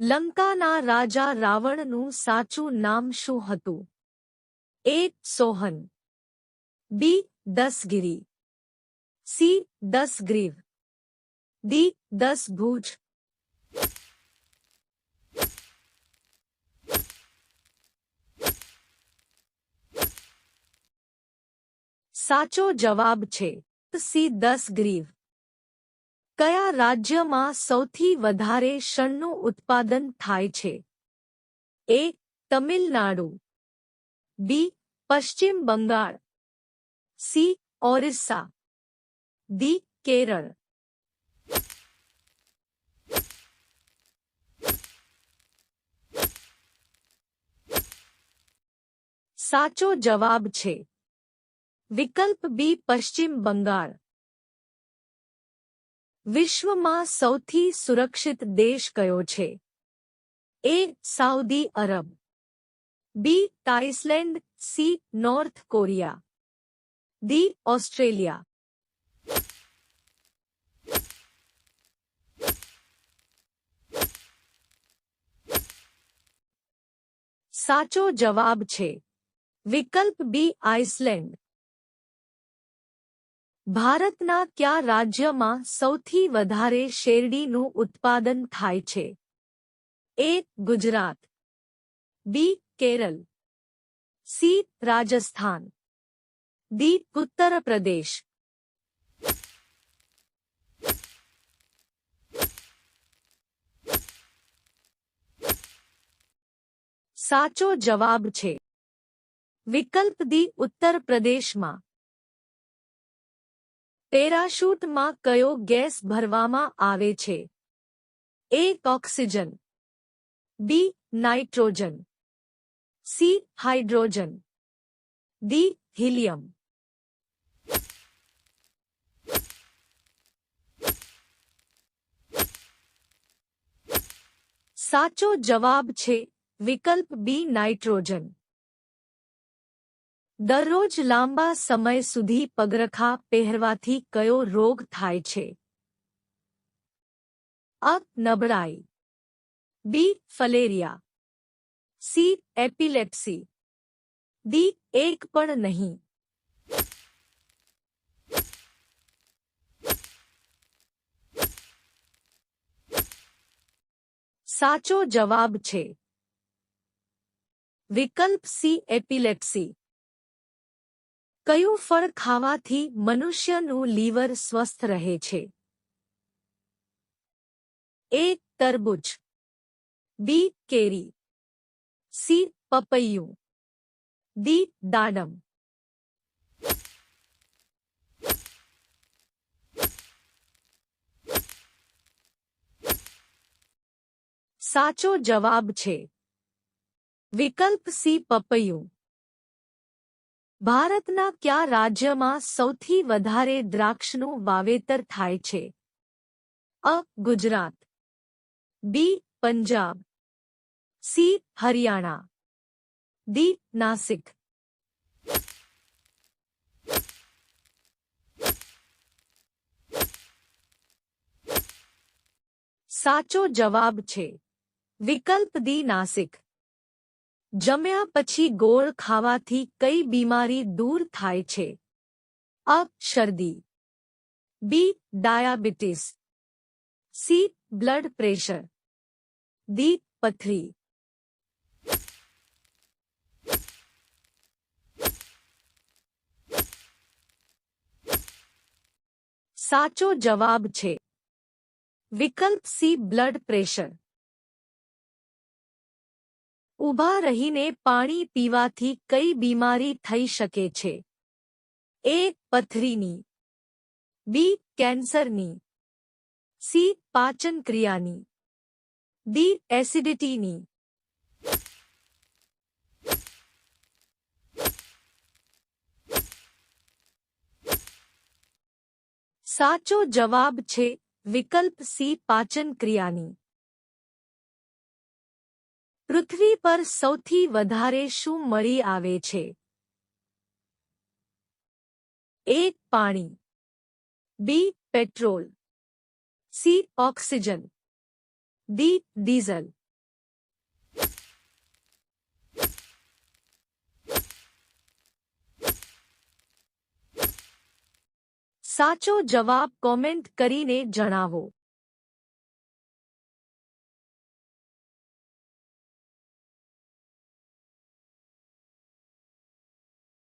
લંકાના રાજા રાવણનું સાચું નામ શું હતું? એ. સોહન, બી. દસગિરી, સી. દસગ્રીવ, ડી. દસભુજ. સાચો જવાબ છે સી. દસગ્રીવ. કયા રાજ્યમાં સૌથી વધારે શણનું ઉત્પાદન થાય છે? એ. તમિલનાડુ, બી. પશ્ચિમ બંગાળ, સી. ઓરિસ્સા, ડી. કેરળ. સાચો જવાબ છે વિકલ્પ બી. પશ્ચિમ બંગાળ. વિશ્વમાં સૌથી સુરક્ષિત દેશ કયો છે? A. Saudi Arab, B. Iceland, C. North Korea, D. Australia. સાચો જવાબ છે વિકલ્પ બી. આઇસલેન્ડ. ભારતના કયા રાજ્યમાં સૌથી વધારે શેરડીનું ઉત્પાદન થાય છે? એ. ગુજરાત, બી. કેરળ, સી. રાજસ્થાન, ડી. ઉત્તર પ્રદેશ. સાચો જવાબ છે વિકલ્પ ડી. ઉત્તર પ્રદેશમાં. પેરાશૂટમાં કયો ગેસ ભરવામાં આવે છે? A. Oxygen, B. Nitrogen, C. Hydrogen, D. Helium. સાચો જવાબ છે વિકલ્પ બી. નાઇટ્રોજન. દરરોજ લાંબા સમય સુધી પગરખા પહેરવાથી કયો રોગ થાય છે? અ. નબળાઈ, બી. ફલેરિયા, સી. Epilepsy, D. એક પણ નહીં. સાચો જવાબ છે વિકલ્પ સી. એપિલેપ્સી. કયું ફળ ખાવાથી મનુષ્યનું લીવર સ્વસ્થ રહે છે? એ. તરબૂચ, બી. કેરી, સી. પપૈયું, ડી. દાડમ. સાચો જવાબ છે વિકલ્પ સી. પપૈયું. ભારતના કયા રાજ્યમાં સૌથી વધારે દ્રાક્ષનું વાવેતર થાય છે? અ. ગુજરાત, બી. પંજાબ, સી. હરિયાણા, ડી. નાસિક. સાચો જવાબ છે વિકલ્પ ડી. નાસિક. જમ્યા પછી ગોળ ખાવાથી કઈ બીમારી દૂર થાય છે? અ. શરદી, B. Diabetes, C. Blood pressure, D. પથરી. સાચો જવાબ છે વિકલ્પ સી. Blood pressure. ઊભા રહીને પાણી પીવાથી કઈ બીમારી થઈ શકે છે? એ. પથરીની, બી. કેન્સરની, સી. પાચન ક્રિયાની, ડી. એસિડિટીની. સાચો જવાબ છે વિકલ્પ સી. પાચન ક્રિયાની. પૃથ્વી પર સૌથી વધારે શું મળી આવે છે? એ. પાણી, B. Petrol, C. Oxygen, D. Diesel. સાચો જવાબ કોમેન્ટ કરીને જણાવો.